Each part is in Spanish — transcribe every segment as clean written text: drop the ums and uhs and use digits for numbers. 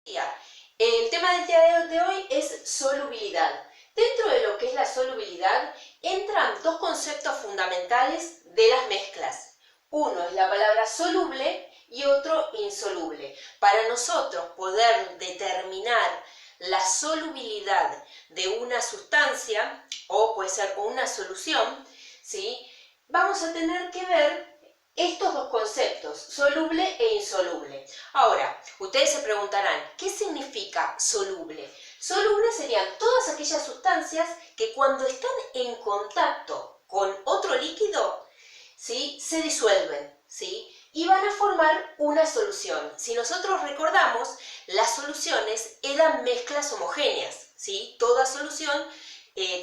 El tema del día de hoy es solubilidad. Dentro de lo que es la solubilidad entran dos conceptos fundamentales de las mezclas. Uno es la palabra soluble y otro insoluble. Para nosotros poder determinar la solubilidad de una sustancia o puede ser una solución, ¿sí? Vamos a tener que ver estos dos conceptos, soluble e insoluble. Ahora, ustedes se preguntarán, ¿qué significa soluble? Soluble serían todas aquellas sustancias que cuando están en contacto con otro líquido, ¿sí?, se disuelven, ¿sí?, y van a formar una solución. Si nosotros recordamos, las soluciones eran mezclas homogéneas, ¿sí? Toda solución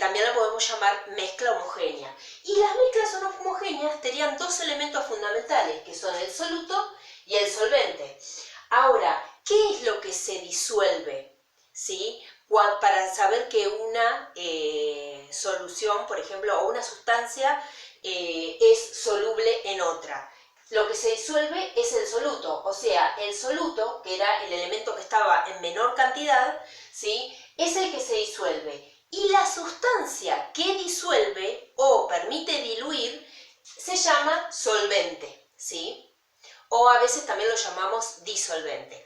también la podemos llamar mezcla homogénea. Y las mezclas homogéneas tenían dos elementos fundamentales, que son el soluto y el solvente. Ahora, ¿qué es lo que se disuelve? ¿Sí? Para saber que una solución, por ejemplo, o una sustancia es soluble en otra. Lo que se disuelve es el soluto, o sea, el soluto, que era el elemento que estaba en menor cantidad, ¿sí?, es el que se disuelve. Y la sustancia que disuelve o permite diluir se llama solvente, ¿sí? O a veces también lo llamamos disolvente.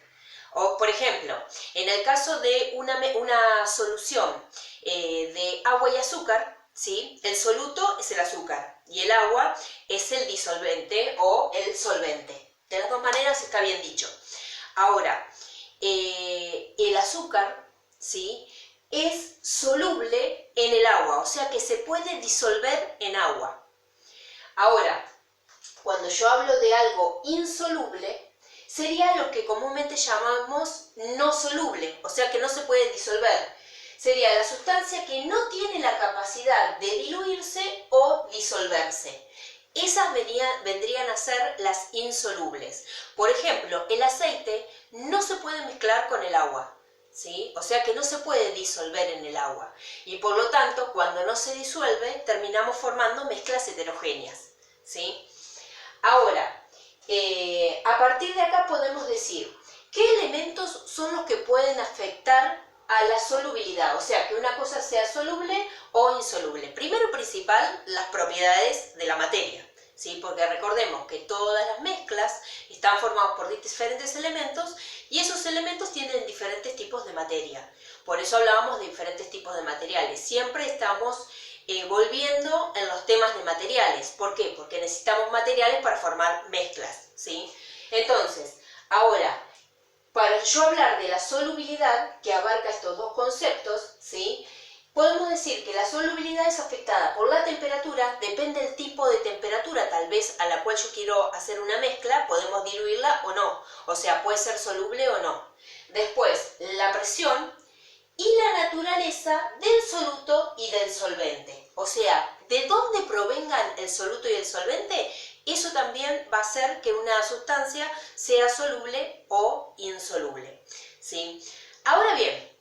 O, por ejemplo, en el caso de una solución de agua y azúcar, ¿sí?, el soluto es el azúcar y el agua es el disolvente o el solvente. De las dos maneras está bien dicho. Ahora, el azúcar, ¿sí?, es soluble en el agua, o sea que se puede disolver en agua. Ahora, cuando yo hablo de algo insoluble, sería lo que comúnmente llamamos no soluble, o sea que no se puede disolver. Sería la sustancia que no tiene la capacidad de diluirse o disolverse. Esas vendrían a ser las insolubles. Por ejemplo, el aceite no se puede mezclar con el agua, ¿sí? O sea que no se puede disolver en el agua. Y por lo tanto, cuando no se disuelve, terminamos formando mezclas heterogéneas, ¿sí? Ahora, a partir de acá podemos decir qué elementos son los que pueden afectar a la solubilidad, o sea, que una cosa sea soluble o insoluble. Primero principal, las propiedades de la materia, ¿sí? Porque recordemos que todas las mezclas están formadas por diferentes elementos y esos elementos tienen diferentes tipos de materia. Por eso hablábamos de diferentes tipos de materiales. Siempre estamos volviendo en los temas de materiales. ¿Por qué? Porque necesitamos materiales para formar mezclas, ¿sí? Entonces, ahora, para yo hablar de la solubilidad, que abarca estos dos conceptos, ¿sí?, podemos decir que la solubilidad es afectada por la temperatura, depende del tipo de temperatura tal vez a la cual yo quiero hacer una mezcla, podemos diluirla o no, o sea, puede ser soluble o no. Después, la presión y la naturaleza del soluto y del solvente. O sea, de dónde provengan el soluto y el solvente, eso también va a hacer que una sustancia sea soluble o insoluble, ¿sí? Ahora bien,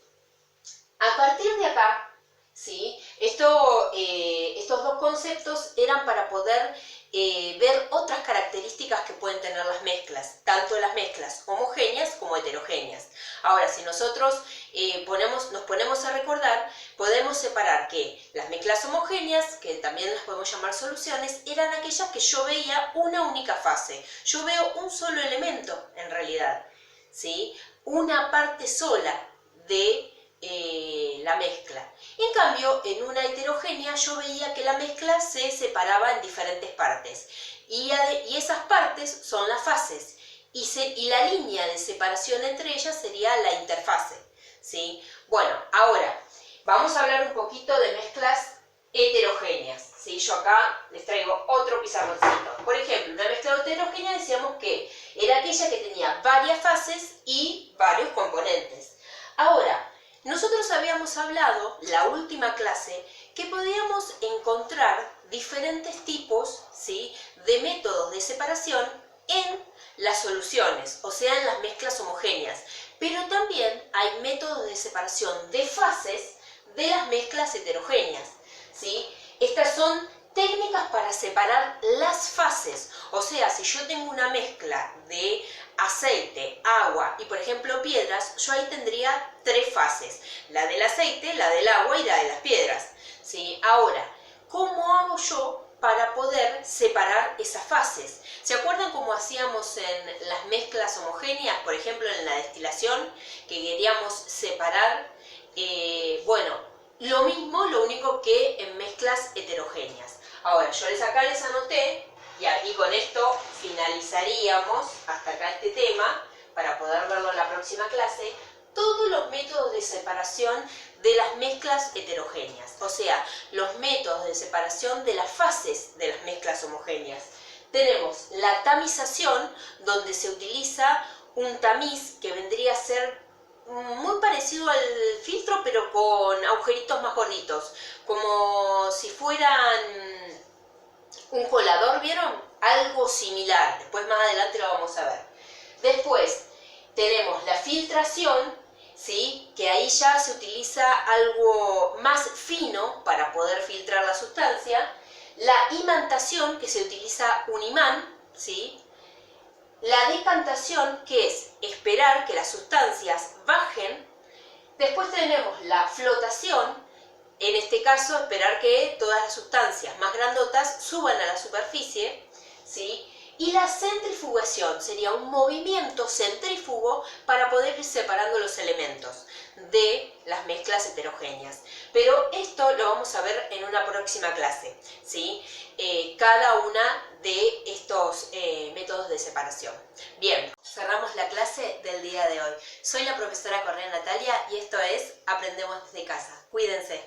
a partir de acá, ¿sí?, estos dos conceptos eran para poder ver otras características que pueden tener las mezclas, tanto las mezclas homogéneas como heterogéneas. Ahora, si nosotros nos ponemos a recordar, podemos separar que las mezclas homogéneas, que también las podemos llamar soluciones, eran aquellas que yo veía una única fase. Yo veo un solo elemento, en realidad, ¿sí?, una parte sola de la mezcla. En cambio, en una heterogénea yo veía que la mezcla se separaba en diferentes partes y esas partes son las fases y la línea de separación entre ellas sería la interfase, ¿sí? Bueno, ahora vamos a hablar un poquito de mezclas heterogéneas, ¿sí? Yo acá les traigo otro pizarroncito. Por ejemplo, una mezcla heterogénea decíamos que era aquella que tenía varias fases y varios componentes. Ahora, nosotros habíamos hablado, la última clase, que podíamos encontrar diferentes tipos, ¿sí?, de métodos de separación en las soluciones, o sea, en las mezclas homogéneas. Pero también hay métodos de separación de fases de las mezclas heterogéneas, ¿sí? Estas son técnicas para separar las fases, o sea, si yo tengo una mezcla de aceite, agua y por ejemplo piedras, yo ahí tendría 3 fases, la del aceite, la del agua y la de las piedras, ¿sí? Ahora, ¿cómo hago yo para poder separar esas fases? ¿Se acuerdan cómo hacíamos en las mezclas homogéneas, por ejemplo en la destilación, que queríamos separar? Bueno, lo mismo, lo único que en mezclas heterogéneas. Ahora, yo acá les anoté, y con esto finalizaríamos hasta acá este tema, para poder verlo en la próxima clase, todos los métodos de separación de las mezclas heterogéneas, o sea, los métodos de separación de las fases de las mezclas homogéneas. Tenemos la tamización, donde se utiliza un tamiz que vendría a ser muy parecido al filtro, pero con agujeritos más gorditos, como si fueran un colador, ¿vieron? Algo similar, después más adelante lo vamos a ver. Después tenemos la filtración, ¿sí? Que ahí ya se utiliza algo más fino para poder filtrar la sustancia. La imantación, que se utiliza un imán, ¿sí? La decantación, que es esperar que las sustancias bajen. Después tenemos la flotación, en este caso esperar que todas las sustancias más grandotas suban a la superficie, ¿sí? Y la centrifugación sería un movimiento centrífugo para poder ir separando los elementos de las mezclas heterogéneas. Pero esto lo vamos a ver en una próxima clase, ¿sí? Cada una de estos métodos de separación. Bien, cerramos la clase del día de hoy. Soy la profesora Correa Natalia y esto es Aprendemos desde casa. Cuídense.